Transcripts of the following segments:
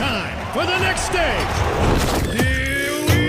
time for the next stage. Here we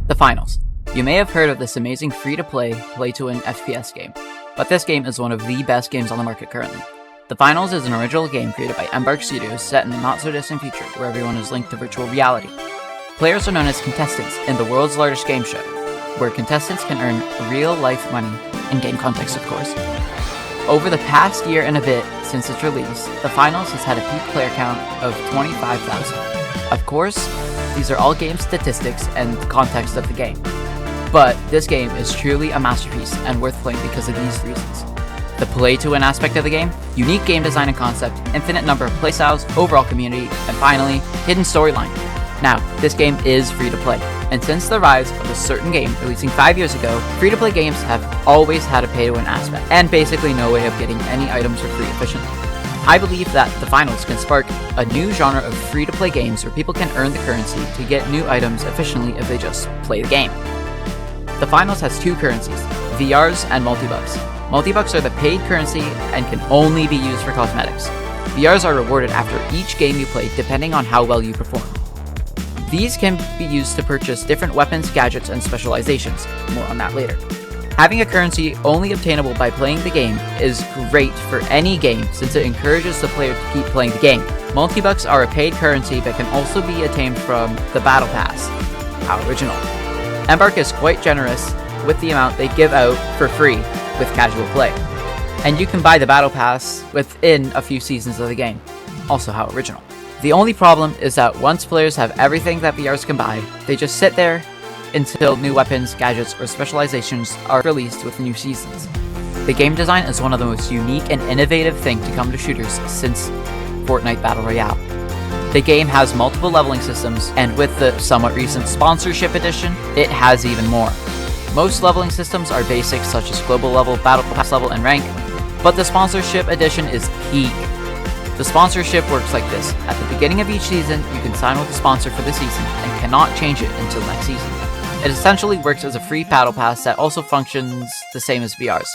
The Finals. You may have heard of this amazing free-to-play, play-to-win FPS game, but this game is one of the best games on the market currently. The Finals is an original game created by Embark Studios set in the not-so-distant future where everyone is linked to virtual reality. Players are known as contestants in the world's largest game show, where contestants can earn real-life money, in game context of course. Over the past year and a bit since its release, The Finals has had a peak player count of 25,000. Of course, these are all game statistics and context of the game. But this game is truly a masterpiece and worth playing because of these reasons. The play-to-win aspect of the game, unique game design and concept, infinite number of playstyles, overall community, and finally, hidden storyline. Now, this game is free to play, and since the rise of a certain game releasing 5 years ago, free-to-play games have always had a pay-to-win aspect, and basically no way of getting any items for free efficiently. I believe that The Finals can spark a new genre of free-to-play games where people can earn the currency to get new items efficiently if they just play the game. The Finals has two currencies, VRs and multi-bucks. Multi-bucks are the paid currency and can only be used for cosmetics. VRs are rewarded after each game you play depending on how well you perform. These can be used to purchase different weapons, gadgets, and specializations. More on that later. Having a currency only obtainable by playing the game is great for any game since it encourages the player to keep playing the game. Multi-bucks are a paid currency but can also be attained from the Battle Pass. How original. Embark is quite generous with the amount they give out for free with casual play. And you can buy the Battle Pass within a few seasons of the game. Also how original. The only problem is that once players have everything that VRs can buy, they just sit there until new weapons, gadgets, or specializations are released with new seasons. The game design is one of the most unique and innovative things to come to shooters since Fortnite Battle Royale. The game has multiple leveling systems, and with the somewhat recent Sponsorship Edition, it has even more. Most leveling systems are basic such as global level, battle pass level, and rank, but the Sponsorship Edition is peak. The sponsorship works like this. At the beginning of each season, you can sign with a sponsor for the season and cannot change it until next season. It essentially works as a free battle pass that also functions the same as VRs.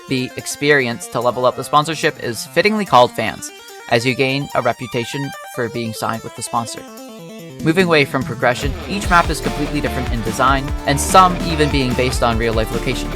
The experience to level up the sponsorship is fittingly called fans, as you gain a reputation for being signed with the sponsor. Moving away from progression, each map is completely different in design, and some even being based on real-life locations.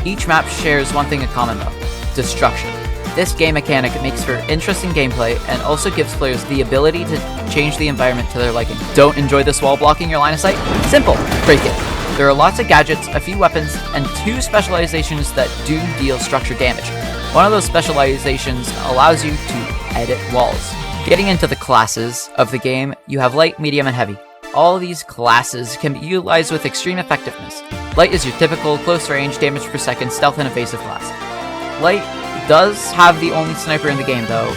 Each map shares one thing in common though, destruction. This game mechanic makes for interesting gameplay and also gives players the ability to change the environment to their liking. Don't enjoy this wall blocking your line of sight? Simple! Break it. There are lots of gadgets, a few weapons, and 2 specializations that do deal structure damage. One of those specializations allows you to edit walls. Getting into the classes of the game, you have light, medium, and heavy. All these classes can be utilized with extreme effectiveness. Light is your typical close range, damage per second, stealth, and evasive class. Light does have the only sniper in the game though,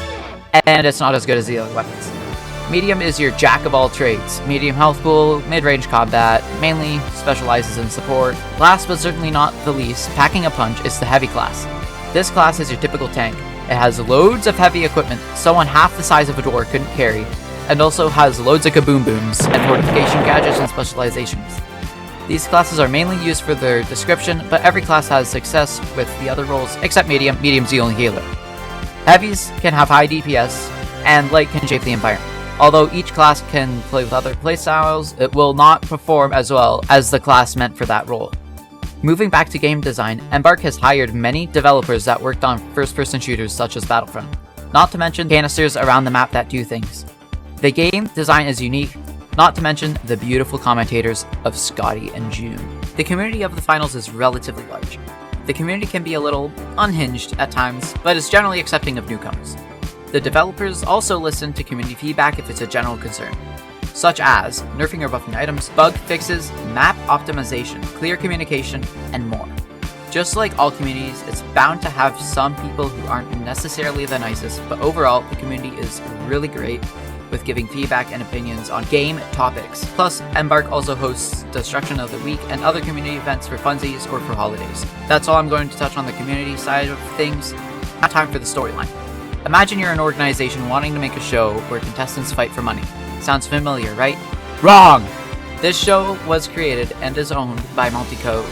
and it's not as good as the other weapons. Medium is your jack of all trades. Medium health pool, mid-range combat, mainly specializes in support. Last but certainly not the least, packing a punch is the heavy class. This class is your typical tank. It has loads of heavy equipment someone half the size of a door couldn't carry, and also has loads of kaboom booms and fortification gadgets and specializations. These classes are mainly used for their description, but every class has success with the other roles, except medium. Medium's the only healer. Heavies can have high DPS, and light can shape the environment. Although each class can play with other playstyles, it will not perform as well as the class meant for that role. Moving back to game design, Embark has hired many developers that worked on first-person shooters such as Battlefront. not to mention canisters around the map that do things. The game design is unique, not to mention the beautiful commentators of Scotty and June. The community of the finals is relatively large. The community can be a little unhinged at times, but is generally accepting of newcomers. The developers also listen to community feedback if it's a general concern, such as nerfing or buffing items, bug fixes, map optimization, clear communication, and more. Just like all communities, it's bound to have some people who aren't necessarily the nicest, but overall, the community is really great with giving feedback and opinions on game topics. Plus, Embark also hosts Destruction of the Week and other community events for funsies or for holidays. That's all I'm going to touch on the community side of things. Now time for the storyline. Imagine you're an organization wanting to make a show where contestants fight for money. Sounds familiar, right? Wrong! This show was created and is owned by Multico.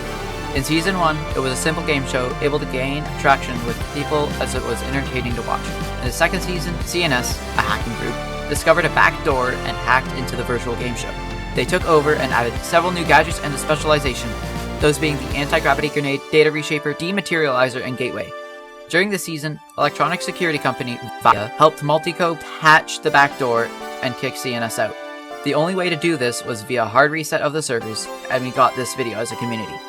In Season 1, it was a simple game show able to gain traction with people as it was entertaining to watch. In the second season, CNS, a hacking group, discovered a back door and hacked into the virtual game show. They took over and added several new gadgets and a specialization, those being the anti-gravity grenade, data reshaper, dematerializer, and gateway. During the season, electronic security company VIA helped Multico patch the back door and kick CNS out. The only way to do this was via hard reset of the servers, and we got this video as a community.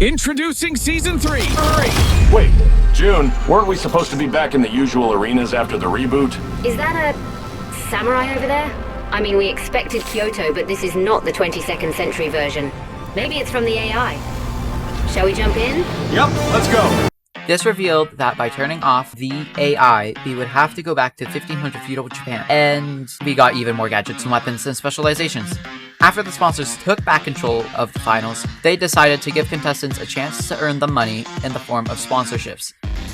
Introducing Season 3! Wait, June, weren't we supposed to be back in the usual arenas after the reboot? Is that a samurai over there? I mean, we expected Kyoto, but this is not the 22nd century version. Maybe it's from the AI. Shall we jump in? Yep, let's go. This revealed that by turning off the AI, we would have to go back to 1500 feudal Japan, and we got even more gadgets and weapons and specializations. After the sponsors took back control of the finals, they decided to give contestants a chance to earn the money in the form of sponsorships.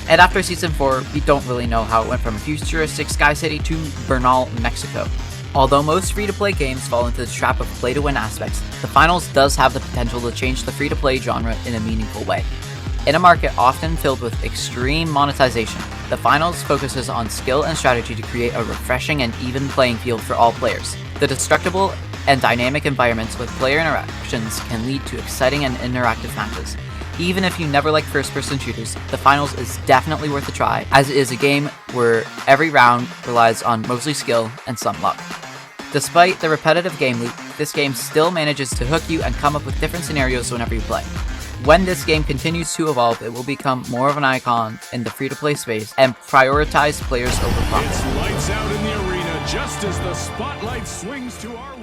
And after Season 4, we don't really know how it went from a futuristic Sky City to Bernal, Mexico. Although most free-to-play games fall into the trap of play-to-win aspects, the finals does have the potential to change the free-to-play genre in a meaningful way. In a market often filled with extreme monetization, the finals focuses on skill and strategy to create a refreshing and even playing field for all players. The destructible and dynamic environments with player interactions can lead to exciting and interactive matches. Even if you never like first-person shooters, the finals is definitely worth a try, as it is a game where every round relies on mostly skill and some luck. Despite the repetitive game loop, this game still manages to hook you and come up with different scenarios whenever you play. When this game continues to evolve, it will become more of an icon in the free-to-play space and prioritize players over profit. It's lights out in the arena just as the spotlight swings to our